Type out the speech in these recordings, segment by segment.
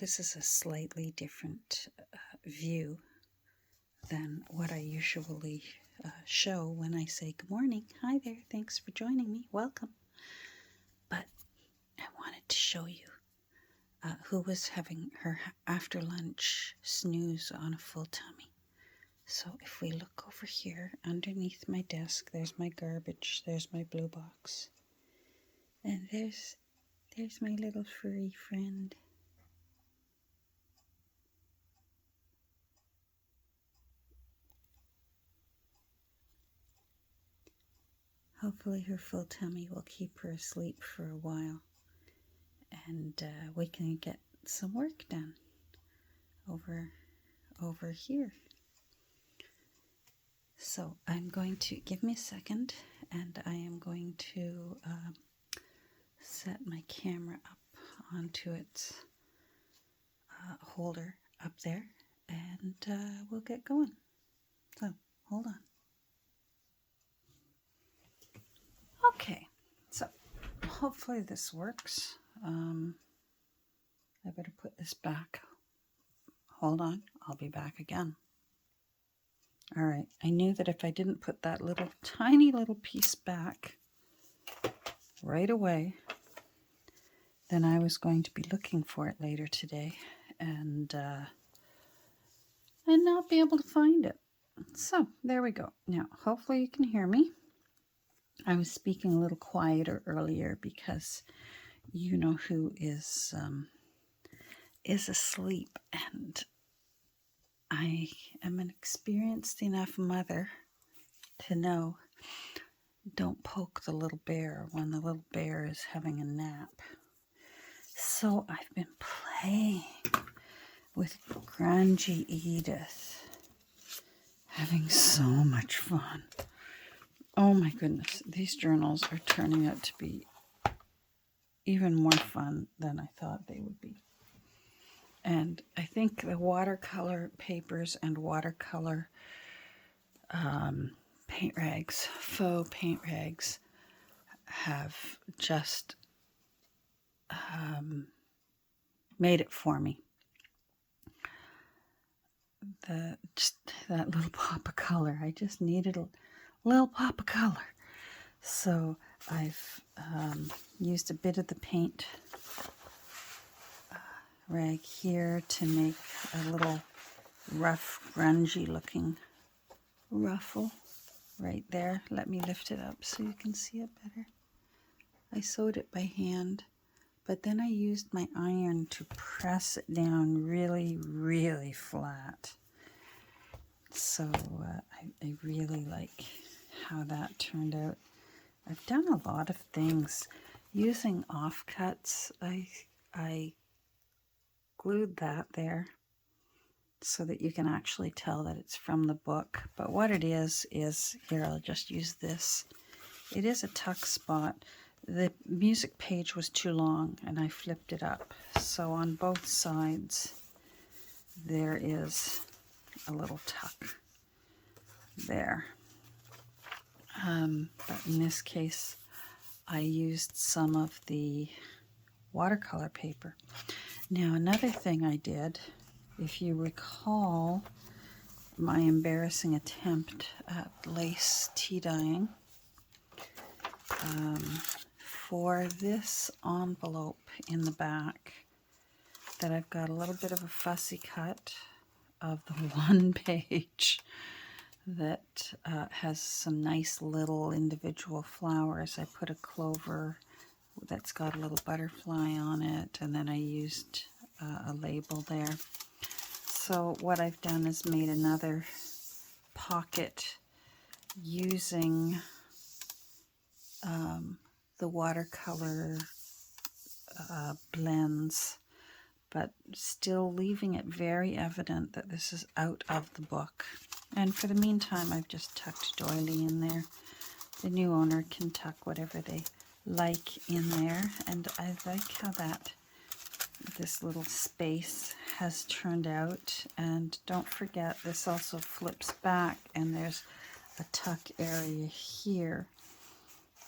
this is a slightly different view than what I usually show when I say good morning. Hi there, thanks for joining me, welcome. But I wanted to show you who was having her after lunch snooze on a full tummy. So if we look over here underneath my desk, there's my garbage, there's my blue box, and there's my little furry friend. Hopefully her full tummy will keep her asleep for a while, and we can get some work done over here. So I'm going to, give me a second, and I am going to set my camera up onto its holder up there, and we'll get going. So hold on. Okay, so hopefully this works. I better put this back. Hold on, I'll be back again. All right, I knew that if I didn't put that little tiny little piece back right away, then I was going to be looking for it later today and not be able to find it. So there we go. Now, hopefully you can hear me. I was speaking a little quieter earlier because you know who is asleep, and I am an experienced enough mother to know don't poke the little bear when the little bear is having a nap. So I've been playing with grungy Edith, having so much fun. Oh my goodness, these journals are turning out to be even more fun than I thought they would be. And I think the watercolor papers and watercolor paint rags, faux paint rags, have just made it for me. Just that little pop of color. I just needed a little pop of color. So I've used a bit of the paint rag here to make a little rough, grungy looking ruffle right there. Let me lift it up so you can see it better. I sewed it by hand, but then I used my iron to press it down really, really flat. So I really like how that turned out. I've done a lot of things using offcuts. I glued that there so that you can actually tell that it's from the book. But what it is here, I'll just use this. It is a tuck spot. The music page was too long and I flipped it up. So on both sides there is a little tuck there. But in this case I used some of the watercolor paper. Now another thing I did, if you recall my embarrassing attempt at lace tea dyeing, for this envelope in the back that I've got a little bit of a fussy cut of the one page that has some nice little individual flowers. I put a clover that's got a little butterfly on it, and then I used a label there. So what I've done is made another pocket using the watercolor blends, but still leaving it very evident that this is out of the book. And for the meantime, I've just tucked doily in there. The new owner can tuck whatever they like in there, and I like how this little space has turned out. And don't forget, this also flips back and there's a tuck area here.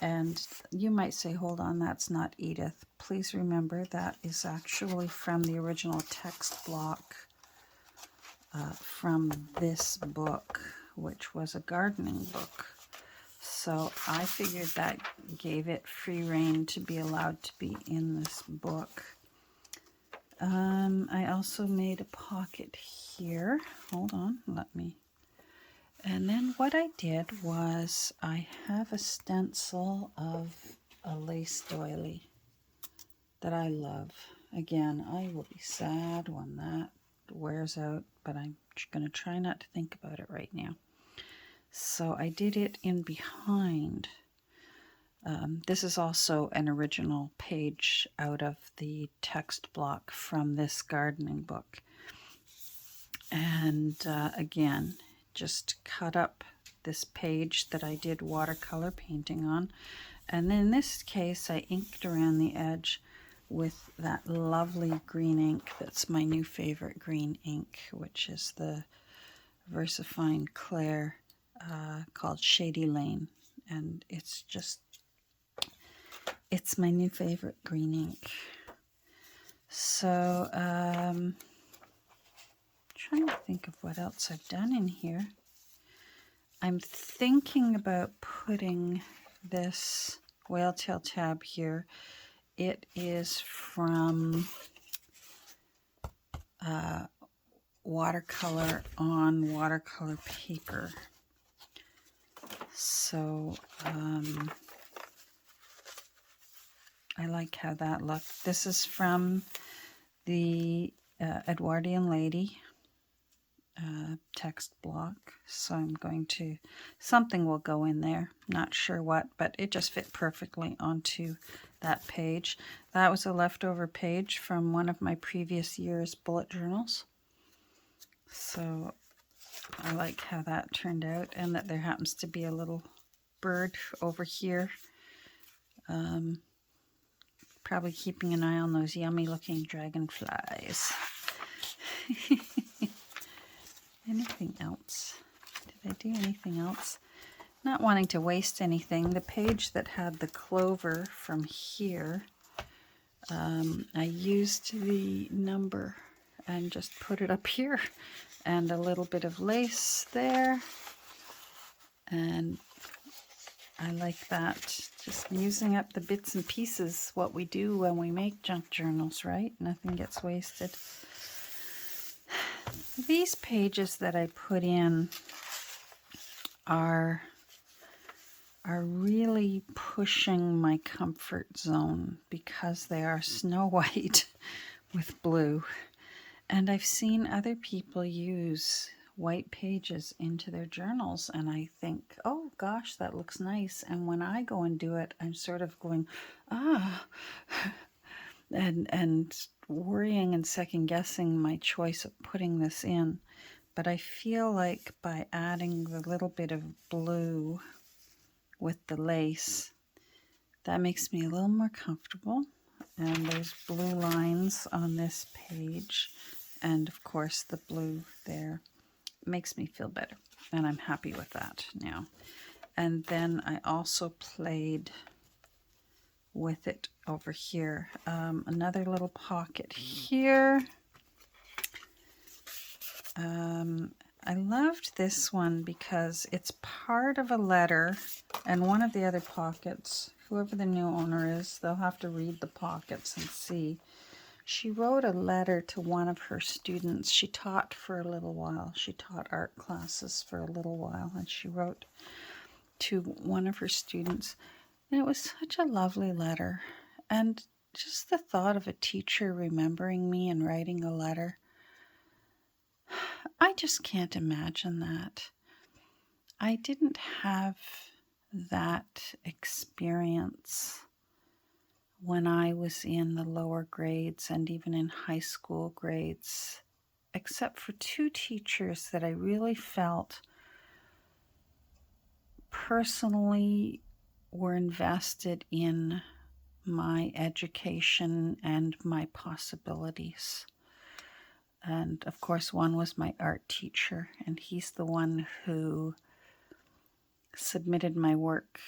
And you might say, hold on, that's not Edith. Please remember that is actually from the original text block from this book, which was a gardening book. So I figured that gave it free rein to be allowed to be in this book. I also made a pocket here. Hold on, let me. And then what I did was I have a stencil of a lace doily that I love. Again, I will be sad when that wears out, but I'm going to try not to think about it right now. So I did it in behind. This is also an original page out of the text block from this gardening book. And again, just cut up this page that I did watercolor painting on. And in this case, I inked around the edge with that lovely green ink that's my new favorite green ink, which is the VersaFine Claire called Shady Lane. And it's my new favorite green ink. So, trying to think of what else I've done in here. I'm thinking about putting this whale tail tab here. It is from watercolor on watercolor paper. So I like how that looks. This is from the Edwardian Lady text block. So I'm going to, something will go in there. Not sure what, but it just fit perfectly onto that page. That was a leftover page from one of my previous year's bullet journals. So I like how that turned out, and that there happens to be a little bird over here. Probably keeping an eye on those yummy looking dragonflies. Anything else? Did I do anything else? Not wanting to waste anything. The page that had the clover from here, I used the number and just put it up here, and a little bit of lace there. And I like that. Just using up the bits and pieces, what we do when we make junk journals, right? Nothing gets wasted. These pages that I put in are really pushing my comfort zone because they are snow white with blue. And I've seen other people use white pages into their journals, and I think, oh gosh, that looks nice. And when I go and do it, I'm sort of going, and worrying and second guessing my choice of putting this in. But I feel like by adding the little bit of blue with the lace, that makes me a little more comfortable. And there's blue lines on this page, and of course the blue there. It makes me feel better, and I'm happy with that now. And then I also played with it over here. Another little pocket here. I loved this one because it's part of a letter, and one of the other pockets, whoever the new owner is, they'll have to read the pockets and see. She wrote a letter to one of her students. She taught for a little while. She taught art classes for a little while, and she wrote to one of her students. And it was such a lovely letter. And just the thought of a teacher remembering me and writing a letter, I just can't imagine that. I didn't have that experience when I was in the lower grades and even in high school grades, except for two teachers that I really felt personally were invested in my education and my possibilities. And of course, one was my art teacher, and he's the one who submitted my work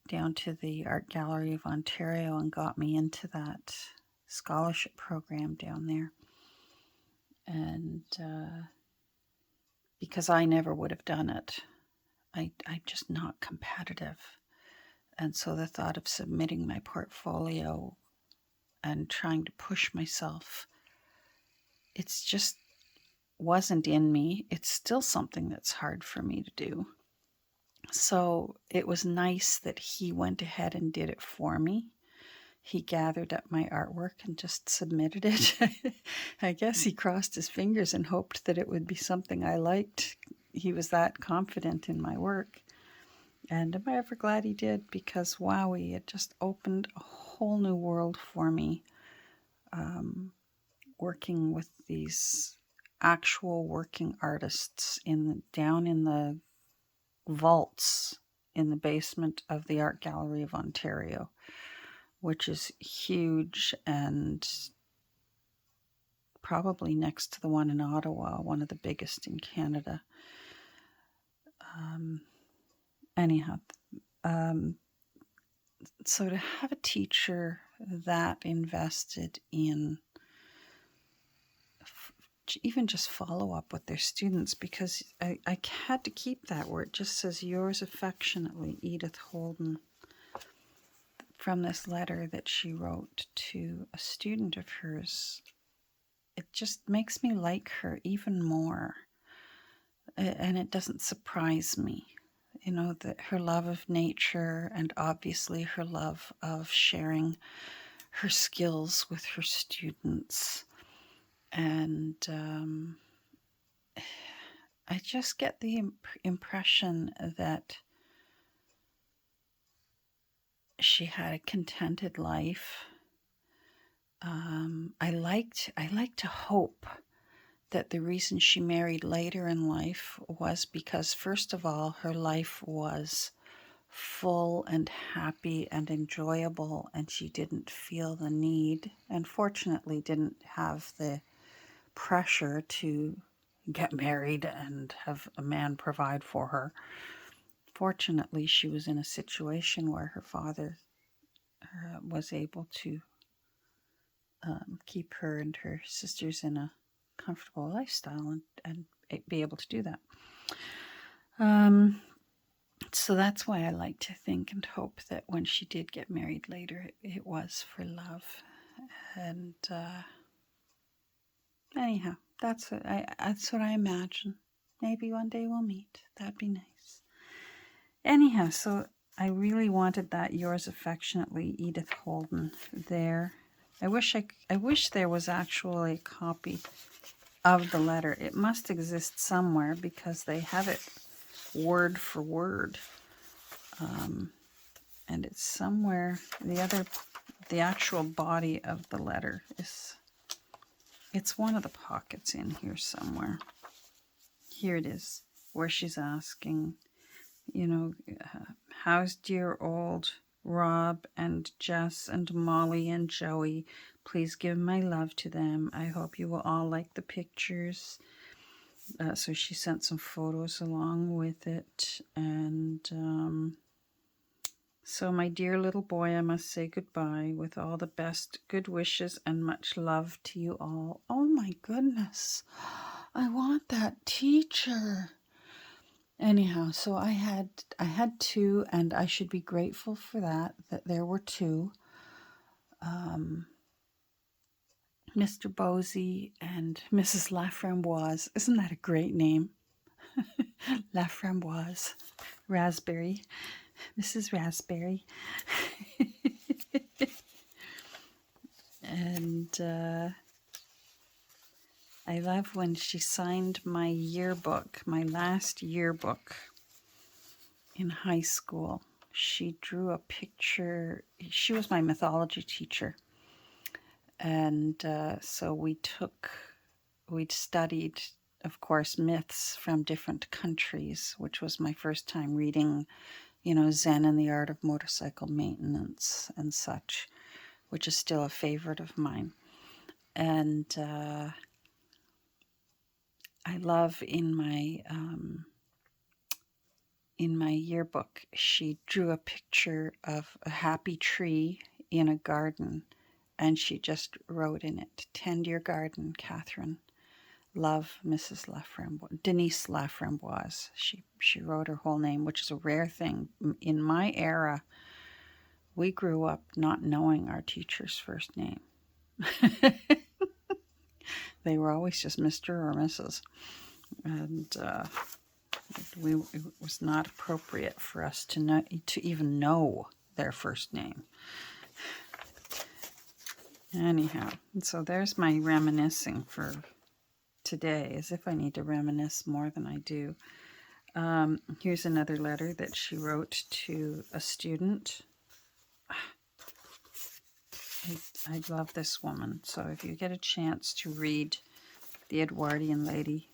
down to the Art Gallery of Ontario and got me into that scholarship program down there. And because I never would have done it, I'm just not competitive. And so the thought of submitting my portfolio and trying to push myself, it's just wasn't in me. It's still something that's hard for me to do. So it was nice that he went ahead and did it for me. He gathered up my artwork and just submitted it. I guess he crossed his fingers and hoped that it would be something I liked. He was that confident in my work. And am I ever glad he did? Because wowie, it just opened a whole new world for me. Working with these actual working artists down in the vaults in the basement of the Art Gallery of Ontario, which is huge and probably next to the one in Ottawa, one of the biggest in Canada. So to have a teacher that invested in even just follow up with their students, because I had to keep that where it just says, yours affectionately, Edith Holden, from this letter that she wrote to a student of hers. It just makes me like her even more. And it doesn't surprise me, that her love of nature and obviously her love of sharing her skills with her students. And I just get the impression that she had a contented life. I like to hope that the reason she married later in life was because, first of all, her life was full and happy and enjoyable, and she didn't feel the need, and fortunately didn't have the pressure to get married and have a man provide for her. Fortunately, she was in a situation where her father was able to keep her and her sisters in a comfortable lifestyle and be able to do that. So that's why I like to think and hope that when she did get married later, it was for love. And anyhow, that's what I imagine. Maybe one day we'll meet. That'd be nice. Anyhow, so I really wanted that yours affectionately, Edith Holden, there. I wish there was actually a copy of the letter. It must exist somewhere because they have it word for word. And it's somewhere. The actual body of the letter it's one of the pockets in here somewhere. Here it is, where she's asking, how's dear old Rob and Jess and Molly and Joey? Please give my love to them. I hope you will all like the pictures. So she sent some photos along with it. And so my dear little boy, I must say goodbye with all the best good wishes and much love to you all. Oh my goodness. I want that teacher. Anyhow, so I had two, and I should be grateful for that there were two. Mr. Bosey and Mrs. Laframboise. Isn't that a great name? Laframboise. Raspberry. Mrs. Raspberry. And I love when she signed my yearbook, my last yearbook in high school. She drew a picture. She was my mythology teacher. And so we'd studied, of course, myths from different countries, which was my first time reading, Zen and the Art of Motorcycle Maintenance and such, which is still a favorite of mine. And I love in my in my yearbook, she drew a picture of a happy tree in a garden, and she just wrote in it, "Tend your garden, Catherine. Love, Mrs. Laframboise, Denise Laframboise." She wrote her whole name, which is a rare thing. In my era, we grew up not knowing our teacher's first name. They were always just Mr. or Mrs. And it was not appropriate for us to even know their first name. Anyhow, so there's my reminiscing for today, as if I need to reminisce more than I do. Here's another letter that she wrote to a student. I love this woman. So if you get a chance to read The Edwardian Lady,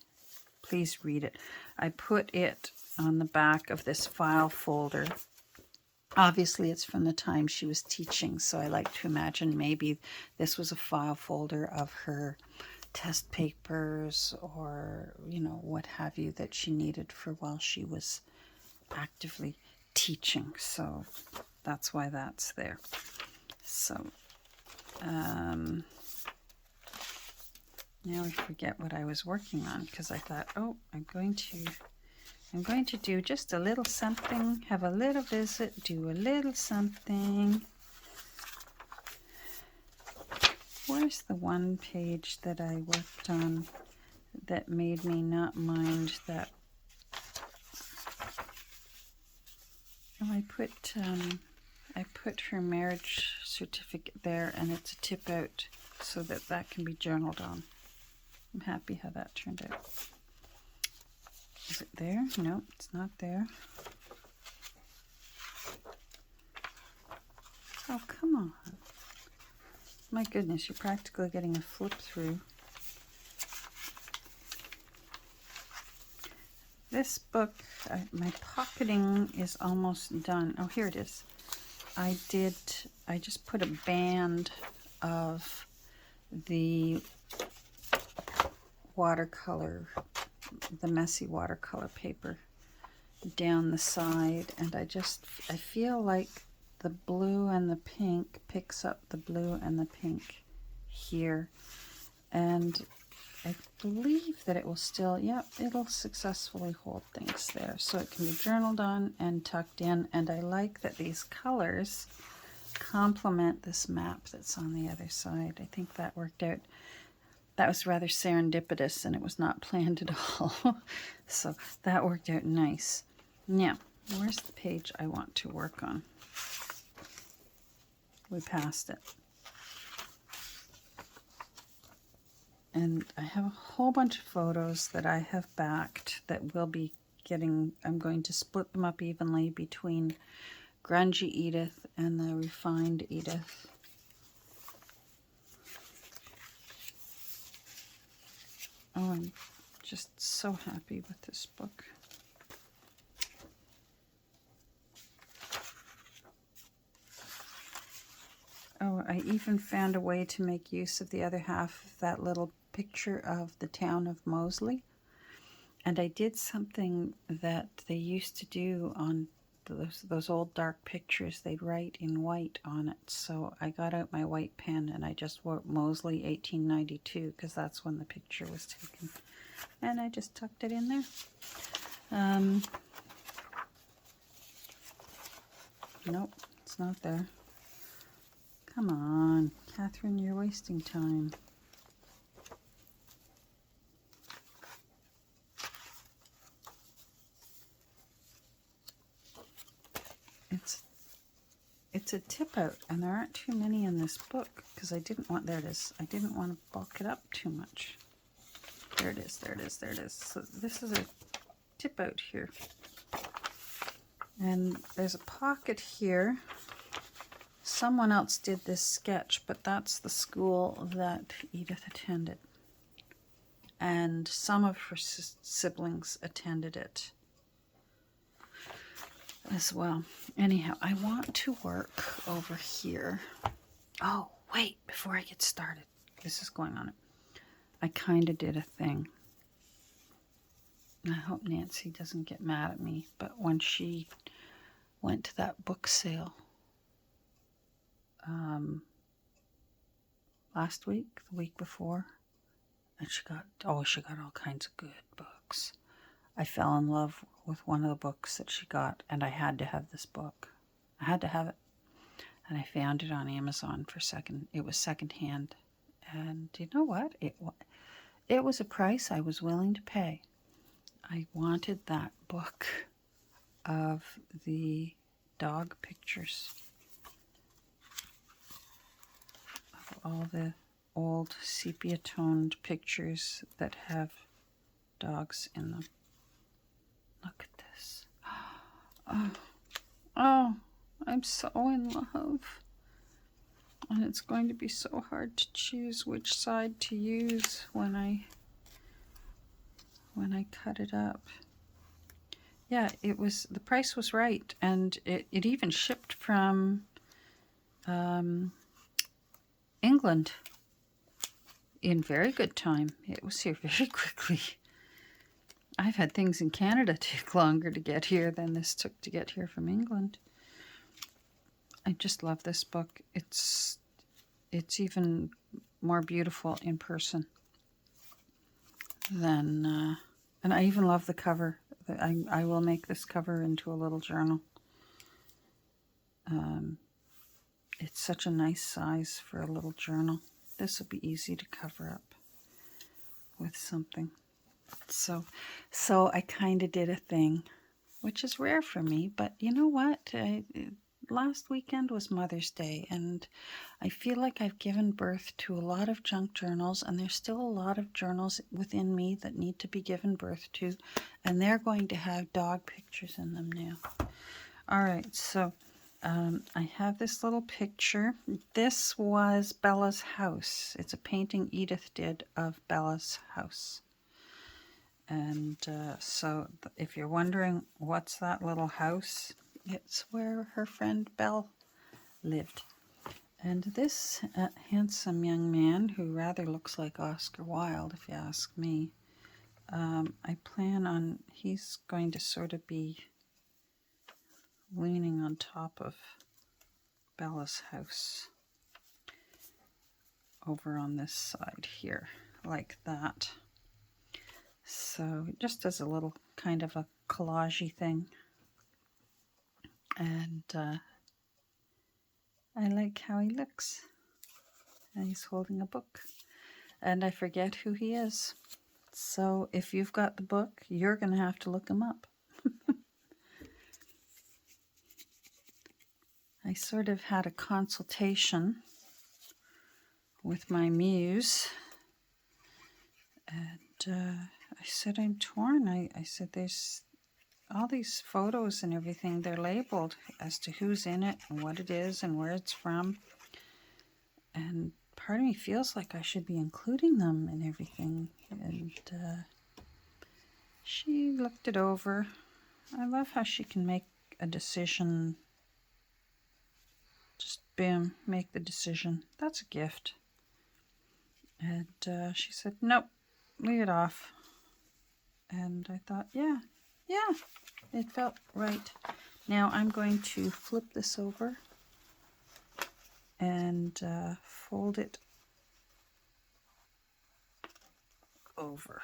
please read it. I put it on the back of this file folder. Obviously, it's from the time she was teaching, so I like to imagine maybe this was a file folder of her test papers or, what have you that she needed for while she was actively teaching. So that's why that's there. So now I forget what I was working on, because I thought, oh, I'm going to do just a little something, have a little visit, do a little something. Where's the one page that I worked on that made me not mind that? Oh, I put her marriage certificate there, and it's a tip out so that can be journaled on. I'm happy how that turned out. Is it there? No, it's not there. Oh, come on. My goodness, you're practically getting a flip through. This book, my pocketing is almost done. Oh, here it is. I just put a band of the watercolor, the messy watercolor paper down the side, and I feel like the blue and the pink picks up the blue and the pink here, and I believe that it will still, it'll successfully hold things there, so it can be journaled on and tucked in. And I like that these colors complement this map that's on the other side. I think that worked out. That was rather serendipitous, and it was not planned at all. So that worked out nice. Now, where's the page I want to work on? We passed it. And I have a whole bunch of photos that I have backed that will be getting, I'm going to split them up evenly between grungy Edith and the refined Edith. Oh, I'm just so happy with this book. Oh, I even found a way to make use of the other half of that little picture of the town of Moseley. And I did something that they used to do on those old dark pictures. They'd write in white on it. So I got out my white pen and I just wrote Moseley 1892, because that's when the picture was taken. And I just tucked it in there. Nope, it's not there. Come on, Catherine, you're wasting time. It's a tip out, and there aren't too many in this book, because I didn't want, there it is. I didn't want to bulk it up too much. There it is, there it is, there it is. So this is a tip out here. And there's a pocket here. Someone else did this sketch, but that's the school that Edith attended. And some of her siblings attended it as well. Anyhow, I want to work over here. Oh, wait, before I get started. This is going on it. I kind of did a thing. I hope Nancy doesn't get mad at me, but when she went to that book sale last week, the week before, and she got all kinds of good books. I fell in love with one of the books that she got, and I had to have this book. I had to have it. And I found it on Amazon for it was secondhand. And you know what? It was a price I was willing to pay. I wanted that book of the dog pictures. Of all the old sepia-toned pictures that have dogs in them. Look at this. Oh, I'm so in love. And it's going to be so hard to choose which side to use when I cut it up. Yeah, the price was right, and it even shipped from England in very good time. It was here very quickly. I've had things in Canada take longer to get here than this took to get here from England. I just love this book. It's even more beautiful in person than, and I even love the cover. I will make this cover into a little journal. It's such a nice size for a little journal. This will be easy to cover up with something. So I kind of did a thing, which is rare for me, but you know what? Last weekend was Mother's Day, and I feel like I've given birth to a lot of junk journals, and there's still a lot of journals within me that need to be given birth to, and they're going to have dog pictures in them now. All right, so I have this little picture. This was Bella's house. It's a painting Edith did of Bella's house. And so if you're wondering what's that little house, it's where her friend Belle lived. And this handsome young man, who rather looks like Oscar Wilde, if you ask me, I plan on, he's going to sort of be leaning on top of Bella's house over on this side here, like that. So just as a little kind of a collage-y thing. And I like how he looks. And he's holding a book. And I forget who he is. So if you've got the book, you're going to have to look him up. I sort of had a consultation with my muse. And I said, I'm torn. I said, there's all these photos and everything. They're labeled as to who's in it and what it is and where it's from. And part of me feels like I should be including them and everything. And she looked it over. I love how she can make a decision. Just boom, make the decision. That's a gift. And she said, nope, leave it off. And I thought, yeah, it felt right. Now I'm going to flip this over and fold it over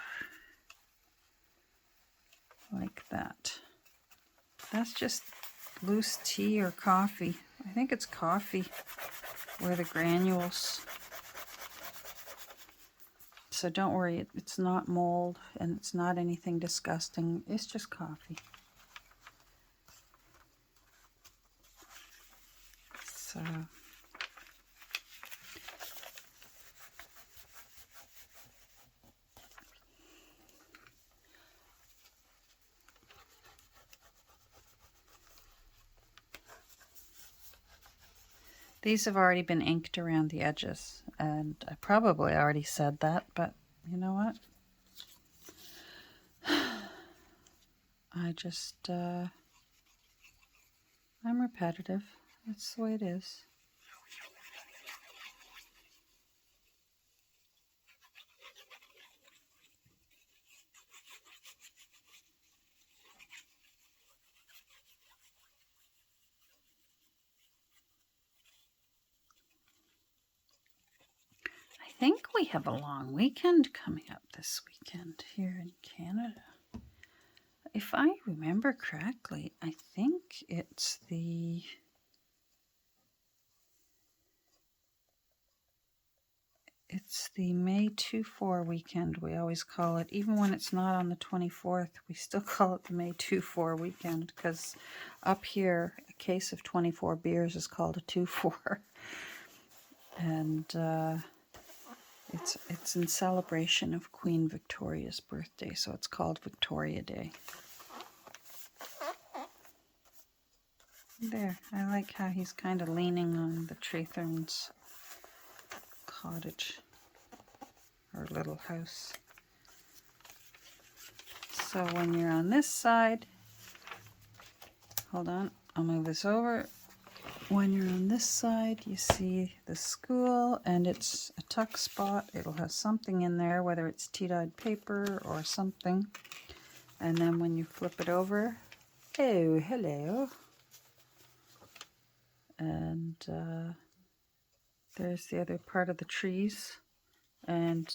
like that. That's just loose tea or coffee. I think it's coffee where the granules. So don't worry, it's not mold and it's not anything disgusting. It's just coffee. So these have already been inked around the edges, and I probably already said that, but you know what? I just, I'm repetitive. That's the way it is. think we have a long weekend coming up this weekend here in Canada. If I remember correctly, I think it's the May 2-4 weekend, we always call it. Even when it's not on the 24th, we still call it the May 2-4 weekend, because up here, a case of 24 beers is called a 2-4. And it's in celebration of Queen Victoria's birthday, so it's called Victoria Day. There, I like how he's kind of leaning on the Treethorn's cottage, or little house. So when you're on this side, hold on, I'll move this over. When you're on this side, you see the school, and it's a tuck spot. It'll have something in there, whether it's tea-dyed paper or something. And then when you flip it over, oh, hello. And there's the other part of the trees, and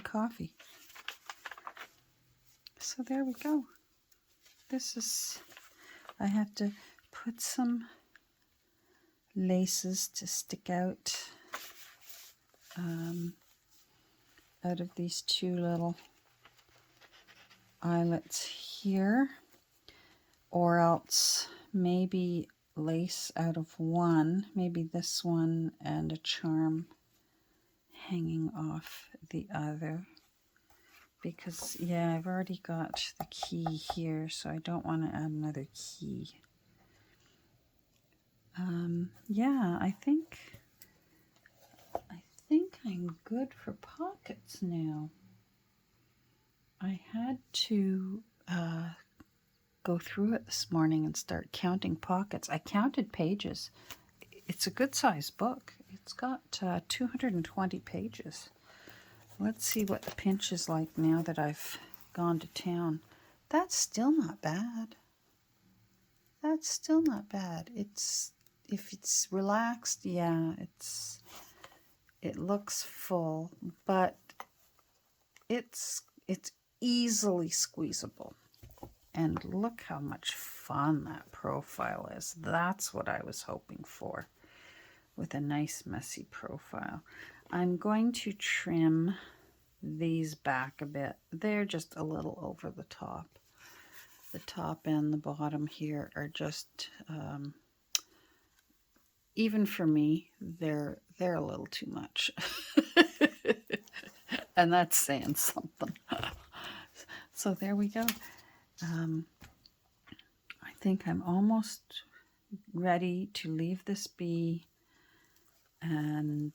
coffee. So there we go. This is, I have to put some laces to stick out of these two little eyelets here, or else maybe lace out of one, maybe this one, and a charm hanging off the other, because yeah, I've already got the key here, so I don't want to add another key. Yeah, I think I'm good for pockets now. I had to go through it this morning and start counting pockets. I counted pages. It's a good sized book. It's got 220 pages. Let's see what the pinch is like now that I've gone to town. That's still not bad. That's still not bad. If it's relaxed, yeah, it looks full, but it's easily squeezable. And look how much fun that profile is. That's what I was hoping for, with a nice messy profile. I'm going to trim these back a bit. They're just a little over the top. The top and the bottom here are just, even for me, they're a little too much. And that's saying something. So there we go. I think I'm almost ready to leave this be, and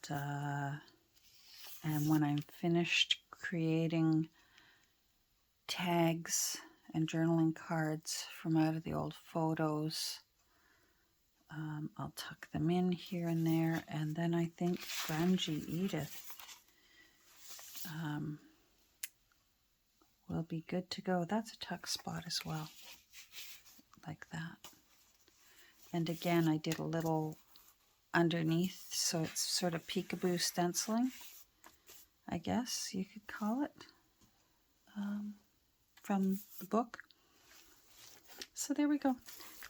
when I'm finished creating tags and journaling cards from out of the old photos, I'll tuck them in here and there, and then I think Grungy Edith will be good to go. That's a tuck spot as well, like that. And again, I did a little underneath, so it's sort of peekaboo stenciling, I guess you could call it, from the book. So there we go.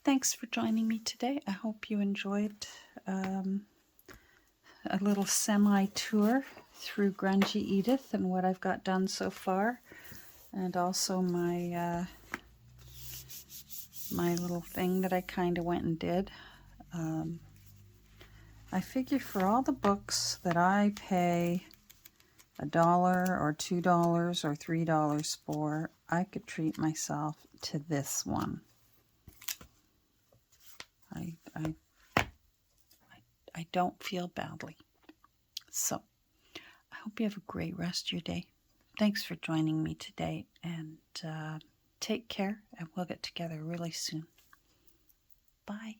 Thanks for joining me today. I hope you enjoyed a little semi-tour through Grungy Edith and what I've got done so far, and also my my little thing that I kind of went and did. I figure for all the books that I pay $1 or $2 or $3 for, I could treat myself to this one. I don't feel badly. So I hope you have a great rest of your day. Thanks for joining me today, and take care, and we'll get together really soon. Bye.